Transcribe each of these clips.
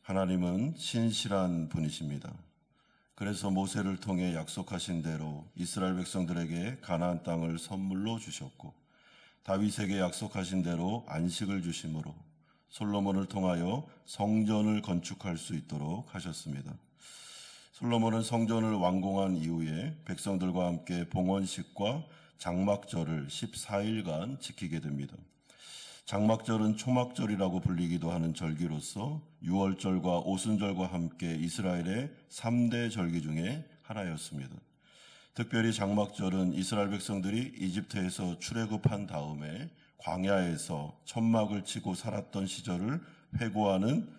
하나님은 신실한 분이십니다. 그래서 모세를 통해 약속하신 대로 이스라엘 백성들에게 가나안 땅을 선물로 주셨고, 다윗에게 약속하신 대로 안식을 주심으로 솔로몬을 통하여 성전을 건축할 수 있도록 하셨습니다. 솔로몬은 성전을 완공한 이후에 백성들과 함께 봉헌식과 장막절을 14일간 지키게 됩니다. 장막절은 초막절이라고 불리기도 하는 절기로서 유월절과 오순절과 함께 이스라엘의 3대 절기 중에 하나였습니다. 특별히 장막절은 이스라엘 백성들이 이집트에서 출애굽한 다음에 광야에서 천막을 치고 살았던 시절을 회고하는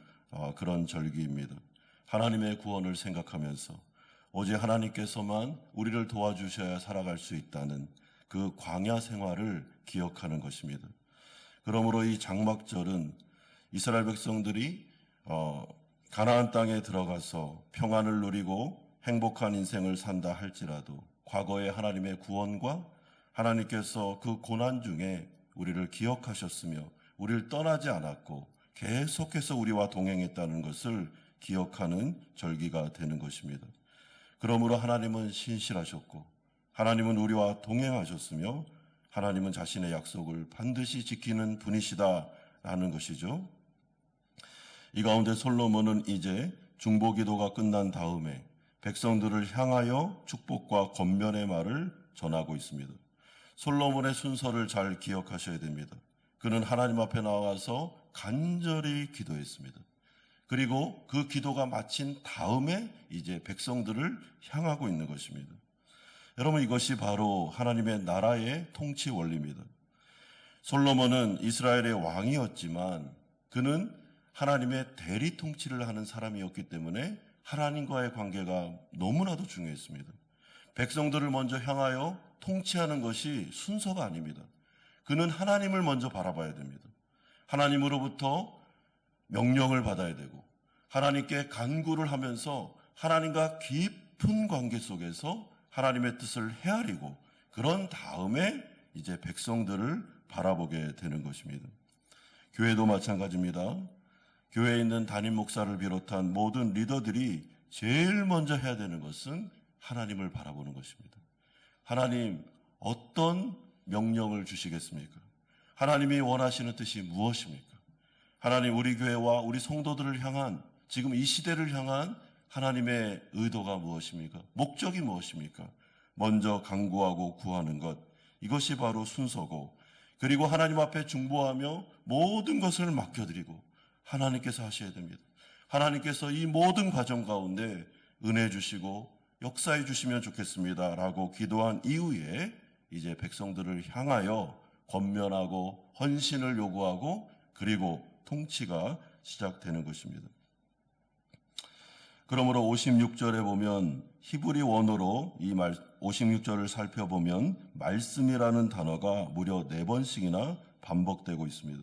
그런 절기입니다. 하나님의 구원을 생각하면서 오직 하나님께서만 우리를 도와주셔야 살아갈 수 있다는 그 광야 생활을 기억하는 것입니다. 그러므로 이 장막절은 이스라엘 백성들이 가나안 땅에 들어가서 평안을 누리고 행복한 인생을 산다 할지라도 과거의 하나님의 구원과 하나님께서 그 고난 중에 우리를 기억하셨으며 우리를 떠나지 않았고 계속해서 우리와 동행했다는 것을 기억하는 절기가 되는 것입니다. 그러므로 하나님은 신실하셨고 하나님은 우리와 동행하셨으며 하나님은 자신의 약속을 반드시 지키는 분이시다라는 것이죠. 이 가운데 솔로몬은 이제 중보기도가 끝난 다음에 백성들을 향하여 축복과 권면의 말을 전하고 있습니다. 솔로몬의 순서를 잘 기억하셔야 됩니다. 그는 하나님 앞에 나와서 간절히 기도했습니다. 그리고 그 기도가 마친 다음에 이제 백성들을 향하고 있는 것입니다. 여러분, 이것이 바로 하나님의 나라의 통치 원리입니다. 솔로몬은 이스라엘의 왕이었지만 그는 하나님의 대리 통치를 하는 사람이었기 때문에 하나님과의 관계가 너무나도 중요했습니다. 백성들을 먼저 향하여 통치하는 것이 순서가 아닙니다. 그는 하나님을 먼저 바라봐야 됩니다. 하나님으로부터 명령을 받아야 되고 하나님께 간구를 하면서 하나님과 깊은 관계 속에서 하나님의 뜻을 헤아리고 그런 다음에 이제 백성들을 바라보게 되는 것입니다. 교회도 마찬가지입니다. 교회에 있는 담임 목사를 비롯한 모든 리더들이 제일 먼저 해야 되는 것은 하나님을 바라보는 것입니다. 하나님, 어떤 명령을 주시겠습니까? 하나님이 원하시는 뜻이 무엇입니까? 하나님, 우리 교회와 우리 성도들을 향한, 지금 이 시대를 향한 하나님의 의도가 무엇입니까? 목적이 무엇입니까? 먼저 간구하고 구하는 것, 이것이 바로 순서고, 그리고 하나님 앞에 중보하며 모든 것을 맡겨드리고 하나님께서 하셔야 됩니다. 하나님께서 이 모든 과정 가운데 은혜 주시고 역사해 주시면 좋겠습니다 라고 기도한 이후에 이제 백성들을 향하여 권면하고 헌신을 요구하고 그리고 통치가 시작되는 것입니다. 그러므로 56절에 보면 히브리 원어로 이 56절을 살펴보면 말씀이라는 단어가 무려 4번씩이나 반복되고 있습니다.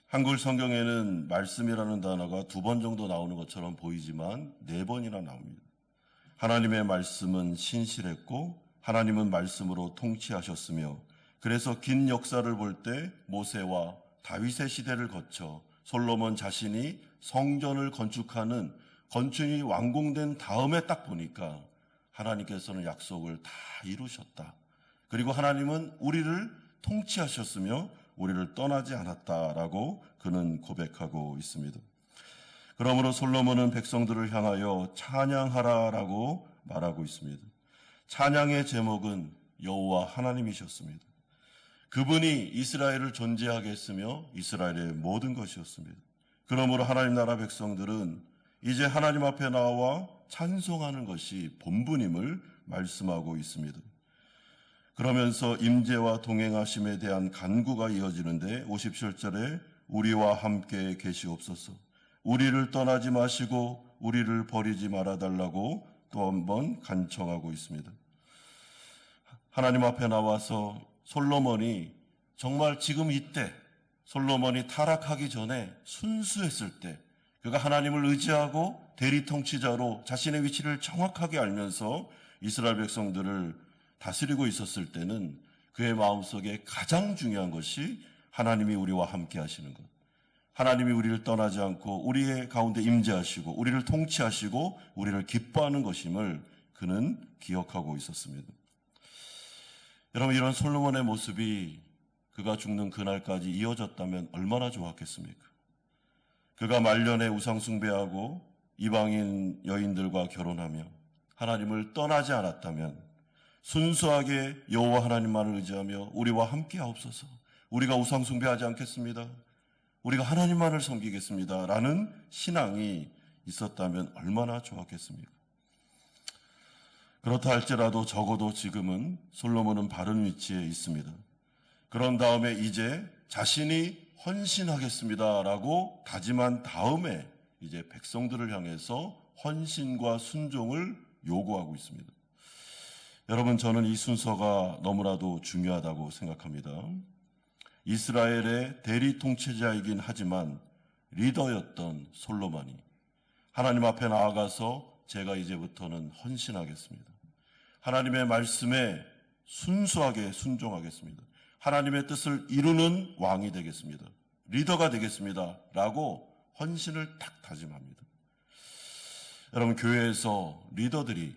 한글 성경에는 말씀이라는 단어가 2번 정도 나오는 것처럼 보이지만 4번이나 나옵니다. 하나님의 말씀은 신실했고 하나님은 말씀으로 통치하셨으며 그래서 긴 역사를 볼 때 모세와 다윗의 시대를 거쳐 솔로몬 자신이 성전을 건축이 완공된 다음에 딱 보니까 하나님께서는 약속을 다 이루셨다. 그리고 하나님은 우리를 통치하셨으며 우리를 떠나지 않았다라고 그는 고백하고 있습니다. 그러므로 솔로몬은 백성들을 향하여 찬양하라라고 말하고 있습니다. 찬양의 제목은 여호와 하나님이셨습니다. 그분이 이스라엘을 존재하게 했으며 이스라엘의 모든 것이었습니다. 그러므로 하나님 나라 백성들은 이제 하나님 앞에 나와 찬송하는 것이 본분임을 말씀하고 있습니다. 그러면서 임재와 동행하심에 대한 간구가 이어지는데 57절에 우리와 함께 계시옵소서, 우리를 떠나지 마시고 우리를 버리지 말아달라고 또 한 번 간청하고 있습니다. 하나님 앞에 나와서 솔로몬이 정말 지금 이때 솔로몬이 타락하기 전에 순수했을 때 그가 하나님을 의지하고 대리 통치자로 자신의 위치를 정확하게 알면서 이스라엘 백성들을 다스리고 있었을 때는 그의 마음속에 가장 중요한 것이 하나님이 우리와 함께 하시는 것, 하나님이 우리를 떠나지 않고 우리의 가운데 임재하시고 우리를 통치하시고 우리를 기뻐하는 것임을 그는 기억하고 있었습니다. 여러분, 이런 솔로몬의 모습이 그가 죽는 그날까지 이어졌다면 얼마나 좋았겠습니까? 그가 말년에 우상 숭배하고 이방인 여인들과 결혼하며 하나님을 떠나지 않았다면 순수하게 여호와 하나님만을 의지하며 우리와 함께 하옵소서, 우리가 우상 숭배하지 않겠습니다, 우리가 하나님만을 섬기겠습니다 라는 신앙이 있었다면 얼마나 좋았겠습니까? 그렇다 할지라도 적어도 지금은 솔로몬은 바른 위치에 있습니다. 그런 다음에 이제 자신이 헌신하겠습니다라고 다짐한 다음에 이제 백성들을 향해서 헌신과 순종을 요구하고 있습니다. 여러분, 저는 이 순서가 너무나도 중요하다고 생각합니다. 이스라엘의 대리 통치자이긴 하지만 리더였던 솔로몬이 하나님 앞에 나아가서 제가 이제부터는 헌신하겠습니다, 하나님의 말씀에 순수하게 순종하겠습니다, 하나님의 뜻을 이루는 왕이 되겠습니다, 리더가 되겠습니다 라고 헌신을 딱 다짐합니다. 여러분, 교회에서 리더들이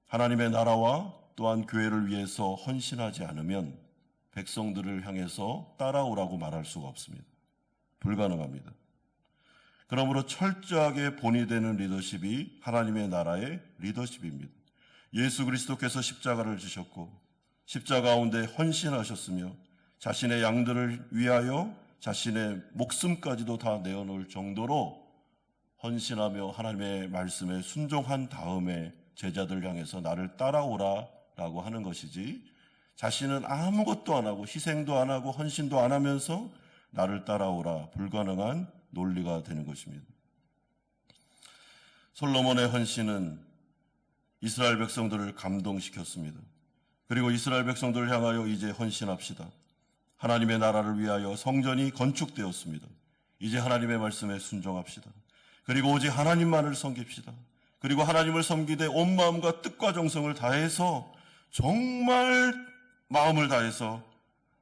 하나님의 나라와 또한 교회를 위해서 헌신하지 않으면 백성들을 향해서 따라오라고 말할 수가 없습니다. 불가능합니다. 그러므로 철저하게 본이 되는 리더십이 하나님의 나라의 리더십입니다. 예수 그리스도께서 십자가를 지셨고 십자가 가운데 헌신하셨으며 자신의 양들을 위하여 자신의 목숨까지도 다 내어놓을 정도로 헌신하며 하나님의 말씀에 순종한 다음에 제자들 향해서 나를 따라오라 라고 하는 것이지, 자신은 아무것도 안 하고 희생도 안 하고 헌신도 안 하면서 나를 따라오라, 불가능한 논리가 되는 것입니다. 솔로몬의 헌신은 이스라엘 백성들을 감동시켰습니다. 그리고 이스라엘 백성들을 향하여 이제 헌신합시다, 하나님의 나라를 위하여 성전이 건축되었습니다, 이제 하나님의 말씀에 순종합시다, 그리고 오직 하나님만을 섬깁시다, 그리고 하나님을 섬기되 온 마음과 뜻과 정성을 다해서 정말 마음을 다해서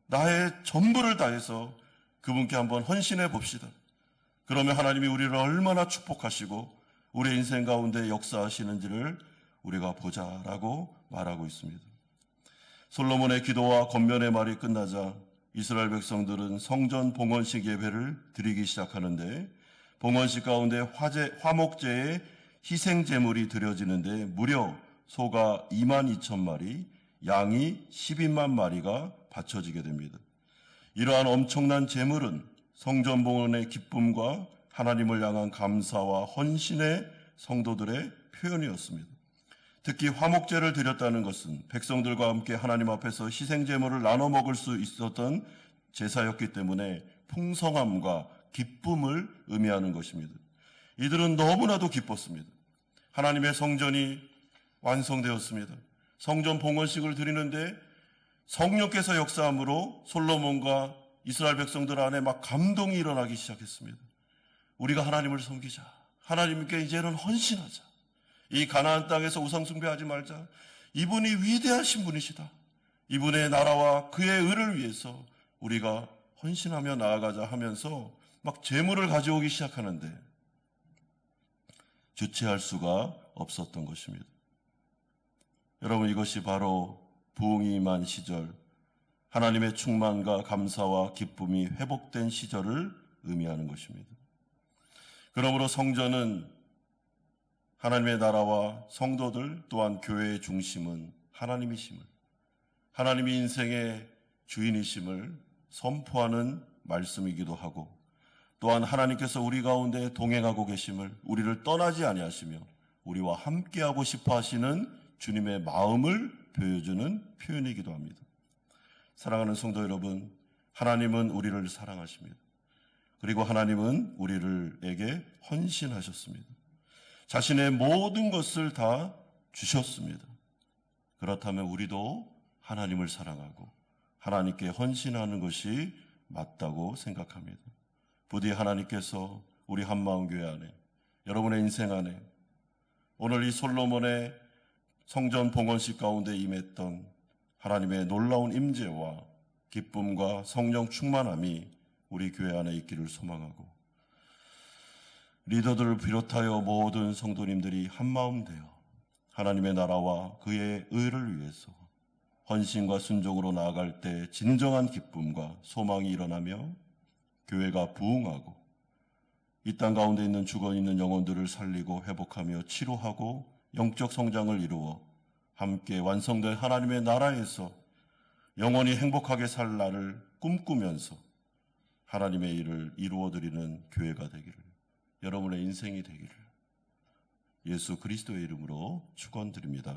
나의 전부를 다해서 그분께 한번 헌신해 봅시다. 그러면 하나님이 우리를 얼마나 축복하시고 우리의 인생 가운데 역사하시는지를 우리가 보자라고 말하고 있습니다. 솔로몬의 기도와 권면의 말이 끝나자 이스라엘 백성들은 성전 봉헌식 예배를 드리기 시작하는데, 봉헌식 가운데 화목제의 희생 제물이 드려지는데 무려 소가 22,000마리, 양이 12만 마리가 바쳐지게 됩니다. 이러한 엄청난 제물은 성전 봉헌의 기쁨과 하나님을 향한 감사와 헌신의 성도들의 표현이었습니다. 특히 화목제를 드렸다는 것은 백성들과 함께 하나님 앞에서 희생 제물을 나눠 먹을 수 있었던 제사였기 때문에 풍성함과 기쁨을 의미하는 것입니다. 이들은 너무나도 기뻤습니다. 하나님의 성전이 완성되었습니다. 성전 봉헌식을 드리는데 성령께서 역사함으로 솔로몬과 이스라엘 백성들 안에 막 감동이 일어나기 시작했습니다. 우리가 하나님을 섬기자, 하나님께 이제는 헌신하자, 이 가나안 땅에서 우상 숭배하지 말자, 이분이 위대하신 분이시다, 이분의 나라와 그의 의를 위해서 우리가 헌신하며 나아가자 하면서 막 재물을 가져오기 시작하는데 주체할 수가 없었던 것입니다. 여러분, 이것이 바로 부흥이 임한 시절, 하나님의 충만과 감사와 기쁨이 회복된 시절을 의미하는 것입니다. 그러므로 성전은 하나님의 나라와 성도들 또한 교회의 중심은 하나님이심을, 하나님이 인생의 주인이심을 선포하는 말씀이기도 하고, 또한 하나님께서 우리 가운데 동행하고 계심을, 우리를 떠나지 아니하시며 우리와 함께하고 싶어 하시는 주님의 마음을 보여주는 표현이기도 합니다. 사랑하는 성도 여러분, 하나님은 우리를 사랑하십니다. 그리고 하나님은 우리에게 헌신하셨습니다. 자신의 모든 것을 다 주셨습니다. 그렇다면 우리도 하나님을 사랑하고 하나님께 헌신하는 것이 맞다고 생각합니다. 부디 하나님께서 우리 한마음교회 안에, 여러분의 인생 안에 오늘 이 솔로몬의 성전 봉헌식 가운데 임했던 하나님의 놀라운 임재와 기쁨과 성령 충만함이 우리 교회 안에 있기를 소망하고, 리더들을 비롯하여 모든 성도님들이 한마음 되어 하나님의 나라와 그의 의를 위해서 헌신과 순종으로 나아갈 때 진정한 기쁨과 소망이 일어나며 교회가 부흥하고 이 땅 가운데 있는 죽어있는 영혼들을 살리고 회복하며 치료하고 영적 성장을 이루어 함께 완성될 하나님의 나라에서 영원히 행복하게 살 날을 꿈꾸면서 하나님의 일을 이루어드리는 교회가 되기를, 여러분의 인생이 되기를 예수 그리스도의 이름으로 축원드립니다.